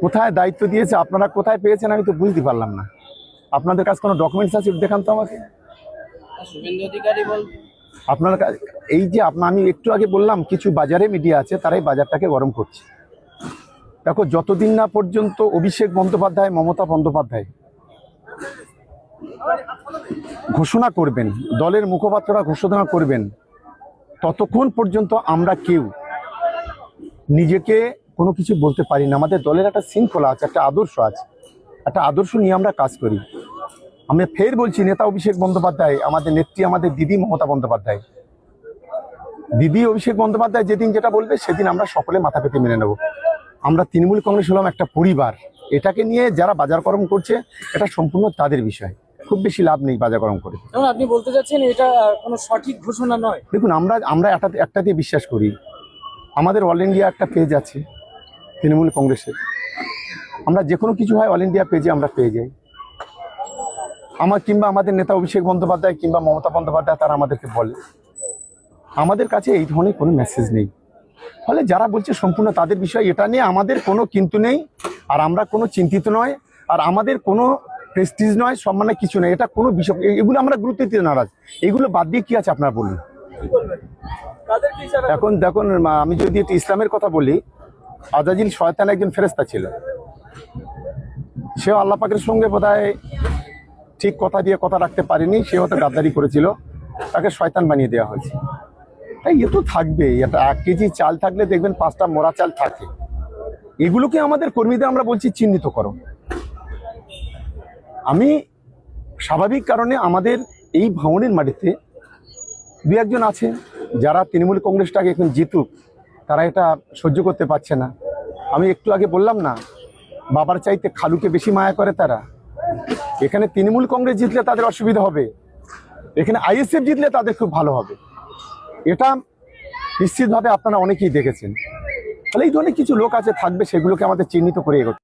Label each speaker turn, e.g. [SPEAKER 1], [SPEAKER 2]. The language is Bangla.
[SPEAKER 1] কোথায় দায়িত্ব দিয়েছে, আপনারা কোথায় পেয়েছেন আমি তো বুঝতে পারলাম না। আপনাদের কাছে কোনো ডকুমেন্টস আছে দেখান তো আমাকে।
[SPEAKER 2] শুভেন্দু অধিকারী বল
[SPEAKER 1] আপনার এই যে আমি একটু আগে বললাম কিছু বাজারে মিডিয়া আছে তারাই বাজারটাকে গরম করছে। দেখো, যতদিন না পর্যন্ত অভিষেক বন্দ্যোপাধ্যায়, মমতা বন্দ্যোপাধ্যায় ঘোষণা করবেন, দলের মুখপাত্ররা ঘোষণা করবেন, ততক্ষণ পর্যন্ত আমরা কেউ নিজেকে কোনো কিছু বলতে পারি না। আমাদের দলের একটা শৃঙ্খলা আছে, একটা আদর্শ আছে, একটা আদর্শ নিয়ে আমরা কাজ করি। আমি ফের বলছি, নেতা অভিষেক বন্দ্যোপাধ্যায়, আমাদের নেত্রী, আমাদের দিদি মমতা বন্দ্যোপাধ্যায়, দিদি অভিষেক বন্দ্যোপাধ্যায় যেদিন যেটা বলবে সেদিন আমরা সকলে মাথা পেতে মেনে নেব। আমরা তৃণমূল কংগ্রেস হলাম একটা পরিবার। এটাকে নিয়ে যারা বাজারকরম করছে এটা সম্পূর্ণ তাদের বিষয়, খুব বেশি লাভ নেই বাজারকরম করে।
[SPEAKER 2] আপনি বলতে চাচ্ছেন এটা কোনো সঠিক ঘোষণা নয়?
[SPEAKER 1] দেখুন, আমরা একটাতে বিশ্বাস করি। আমাদের অল ইন্ডিয়া একটা পেজ আছে তৃণমূল কংগ্রেসের, আমরা যে কোনো কিছু হয় অল ইন্ডিয়া পেজে আমরা পেয়ে যাই। কিংবা আমাদের নেতা অভিষেক বন্দ্যোপাধ্যায় কিংবা মমতা বন্দ্যোপাধ্যায় তারা আমাদেরকে বলে, আমাদের কাছে এই ধরনের কোনো মেসেজ নেই। ফলে যারা বলছে সম্পূর্ণ তাদের বিষয়, এটা নিয়ে আমাদের কোনো কিন্তু নেই। আর আমরা কোনো চিন্তিত নয়, আর আমাদের কোনো প্রেস্টিজ নয়, সম্মানে কিছু নেই। এটা কোনো বিষয়, এগুলো আমরা গুরুত্ব দিতে নারাজ। এগুলো বাদ দিয়ে কি আছে আপনারা বলুন। এখন দেখুন, আমি যদি একটু ইসলামের কথা বলি, আজাজিল শয়তান একজন ফেরেশতা ছিল। সেও আল্লাহ পাকের সঙ্গে বোধহয় ঠিক কথা দিয়ে কথা রাখতে পারেনি, সে হয়তো গাদ্দারি করেছিল, তাকে শয়তান বানিয়ে দেওয়া হয়েছে। তাই এ তো থাকবেই। এটা 1 কেজি চাল থাকলে দেখবেন 5টা মোড়া চাল থাকে। এগুলোকে আমাদের কর্মীদের আমরা বলছি চিহ্নিত করো। আমি স্বাভাবিক কারণে আমাদের এই ভাঙনের মাটিতে 2-1জন আছে যারা তৃণমূল কংগ্রেসটাকে এখন জিতুক তারা এটা সহ্য করতে পারছে না। আমি একটু আগে বললাম না, বাবার চাইতে খালুকে বেশি মায়া করে তারা। এখানে তৃণমূল কংগ্রেস জিতলে তাদের অসুবিধা হবে, এখানে আইএসএফ জিতলে তাদের খুব ভালো হবে। এটা নিশ্চিতভাবে আপনারা অনেকেই দেখেছেন। তাহলে এই ধরনের কিছু লোক আছে, থাকবে, সেগুলোকে আমাদের চিহ্নিত করে এগোতে।